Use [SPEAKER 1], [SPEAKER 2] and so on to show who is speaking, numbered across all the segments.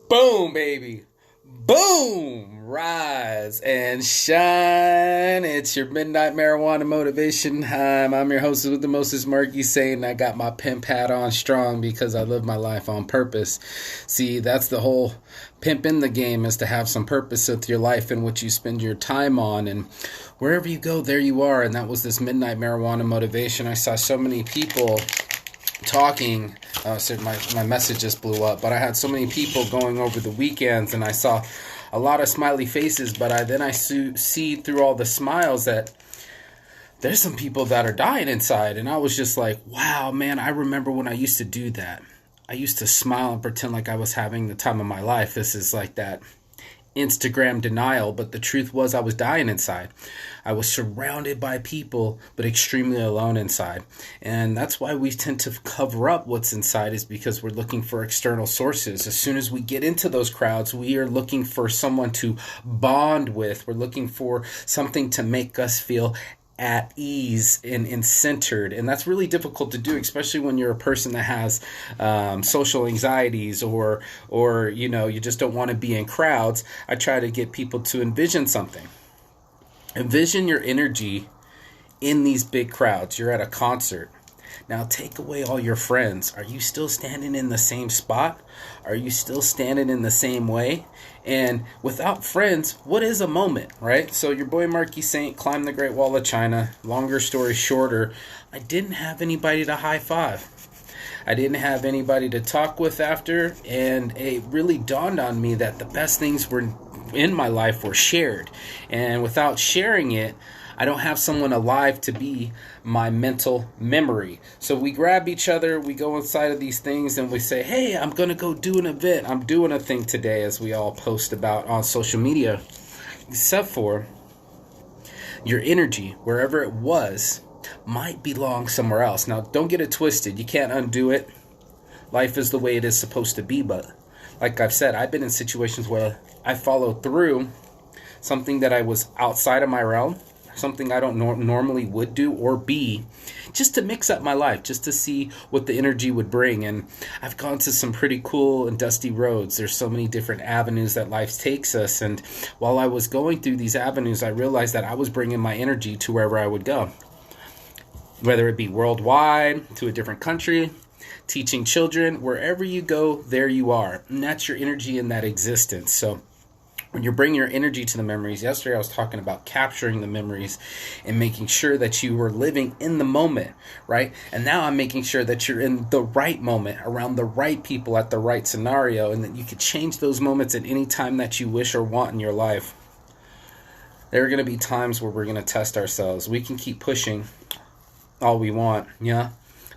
[SPEAKER 1] Boom, baby. Boom. Rise and shine. It's your Midnight Marijuana Motivation time. I'm your host with the mostest, Marky, saying I got my pimp hat on strong because I live my life on purpose. See, that's the whole pimp in the game, is to have some purpose with your life and what you spend your time on. And wherever you go, there you are. And that was this Midnight Marijuana Motivation. I saw so many people talking. So my message just blew up, but I had so many people going over the weekends, and I saw a lot of smiley faces, but I see through all the smiles that there's some people that are dying inside. And I was just like, wow, man, I remember when I used to do that. I used to smile and pretend like I was having the time of my life. This is like that Instagram denial, but the truth was I was dying inside. I was surrounded by people, but extremely alone inside. And that's why we tend to cover up what's inside, is because we're looking for external sources. As soon as we get into those crowds, we are looking for someone to bond with. We're looking for something to make us feel at ease and centered, and that's really difficult to do, especially when you're a person that has social anxieties, or you just don't want to be in crowds. I try to get people to envision something. Envision your energy in these big crowds. You're at a concert. Now take away all your friends. Are you still standing in the same spot? Are you still standing in the same way? And without friends, what is a moment, right? So your boy Marky Saint climbed the Great Wall of China. Longer story shorter, I didn't have anybody to high five. I didn't have anybody to talk with after, and it really dawned on me that the best things were in my life were shared. And without sharing it, I don't have someone alive to be my mental memory. So we grab each other, we go inside of these things, and we say, hey, I'm going to go do an event. I'm doing a thing today, as we all post about on social media. Except for your energy, wherever it was, might belong somewhere else. Now, don't get it twisted. You can't undo it. Life is the way it is supposed to be. But like I've said, I've been in situations where I followed through something that I was outside of my realm, something I don't normally would do or be, just to mix up my life, just to see what the energy would bring. And I've gone to some pretty cool and dusty roads. There's so many different avenues that life takes us. And while I was going through these avenues, I realized that I was bringing my energy to wherever I would go, whether it be worldwide, to a different country, teaching children. Wherever you go, there you are. And that's your energy in that existence. So when you bring your energy to the memories, yesterday I was talking about capturing the memories and making sure that you were living in the moment, right? And now I'm making sure that you're in the right moment, around the right people, at the right scenario, and that you could change those moments at any time that you wish or want in your life. There are going to be times where we're going to test ourselves. We can keep pushing all we want, yeah?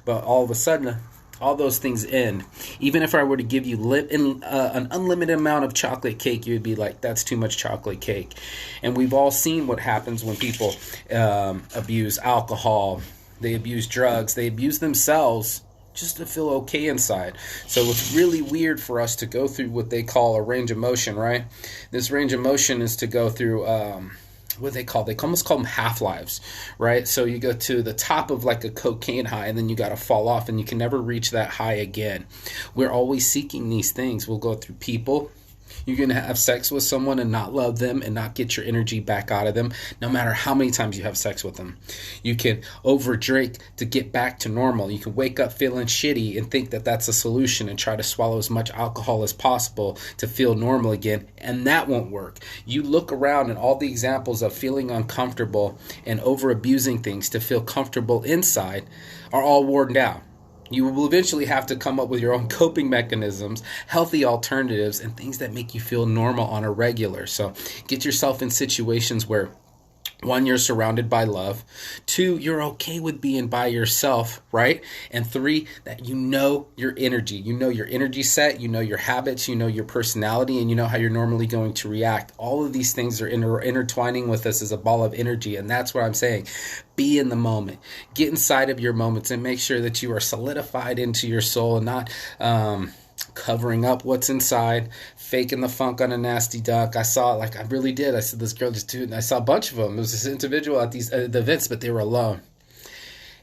[SPEAKER 1] But all of a sudden, all those things end. Even if I were to give you an unlimited amount of chocolate cake, you would be like, that's too much chocolate cake. And we've all seen what happens when people abuse alcohol, they abuse drugs, they abuse themselves just to feel okay inside. So it's really weird for us to go through what they call a range of motion, right? This range of motion is to go through what they almost call them half-lives, right? So you go to the top of like a cocaine high, and then you got to fall off, and you can never reach that high again. We're always seeking these things. We'll go through people. You're going to have sex with someone and not love them and not get your energy back out of them, no matter how many times you have sex with them. You can overdrink to get back to normal. You can wake up feeling shitty and think that that's a solution and try to swallow as much alcohol as possible to feel normal again, and that won't work. You look around, and all the examples of feeling uncomfortable and over-abusing things to feel comfortable inside are all worn down. You will eventually have to come up with your own coping mechanisms, healthy alternatives, and things that make you feel normal on a regular. So get yourself in situations where, one, you're surrounded by love. Two, you're okay with being by yourself, right? And three, that you know your energy. You know your energy set, you know your habits, you know your personality, and you know how you're normally going to react. All of these things are intertwining with us as a ball of energy, and that's what I'm saying. Be in the moment. Get inside of your moments and make sure that you are solidified into your soul and not covering up what's inside, faking the funk on a nasty duck. I saw it, like I really did. I said, this girl just do it. And I saw a bunch of them. It was this individual at these the events, but they were alone.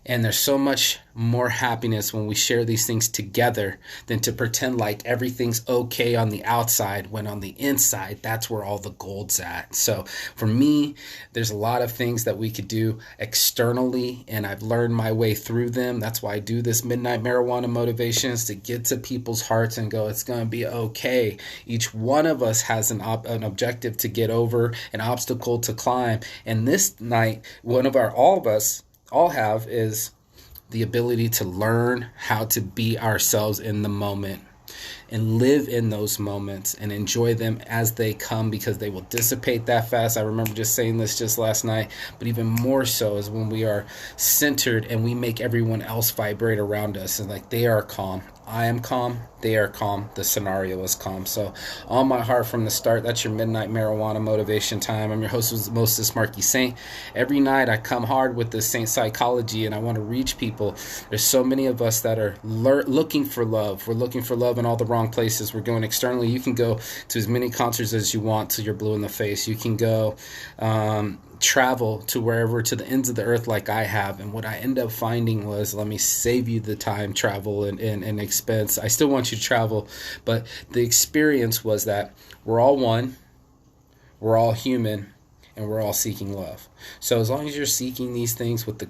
[SPEAKER 1] And there's so much more happiness when we share these things together than to pretend like everything's okay on the outside when on the inside, that's where all the gold's at. So for me, there's a lot of things that we could do externally, and I've learned my way through them. That's why I do this Midnight Marijuana Motivations, to get to people's hearts and go, it's going to be okay. Each one of us has an objective to get over, an obstacle to climb. And this night, all of us all have is the ability to learn how to be ourselves in the moment and live in those moments and enjoy them as they come, because they will dissipate that fast. I remember just saying this just last night, but even more so is when we are centered and we make everyone else vibrate around us, and like they are calm, I am calm, they are calm, the scenario is calm. So on my heart from the start, that's your Midnight Marijuana Motivation time. I'm your host, Moses Marquis Saint. Every night I come hard with this Saint psychology, and I want to reach people. There's so many of us that are looking for love. We're looking for love in all the wrong places. We're going externally. You can go to as many concerts as you want till you're blue in the face. You can go travel to wherever, to the ends of the earth like I have. And what I end up finding was, let me save you the time, travel, and expense. I still want you to travel, but the experience was that we're all one, we're all human, and we're all seeking love. So as long as you're seeking these things with the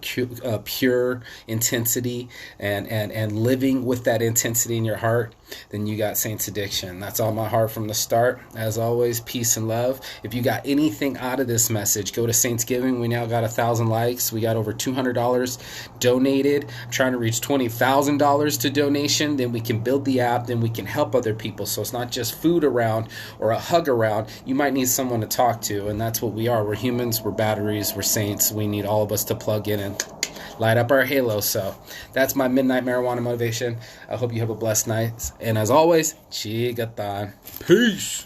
[SPEAKER 1] pure intensity and living with that intensity in your heart, then you got Saints Addiction. That's all my heart from the start. As always, peace and love. If you got anything out of this message, go to Saints Giving. We now got 1,000 likes. We got over $200 donated. I'm trying to reach $20,000 to donation. Then we can build the app. Then we can help other people. So it's not just food around or a hug around. You might need someone to talk to, and that's what we are. We're humans. We're batteries. We're saints. We need all of us to plug in and light up our halo. So that's my Midnight Marijuana Motivation. I hope you have a blessed night. And as always, chigatan. Peace.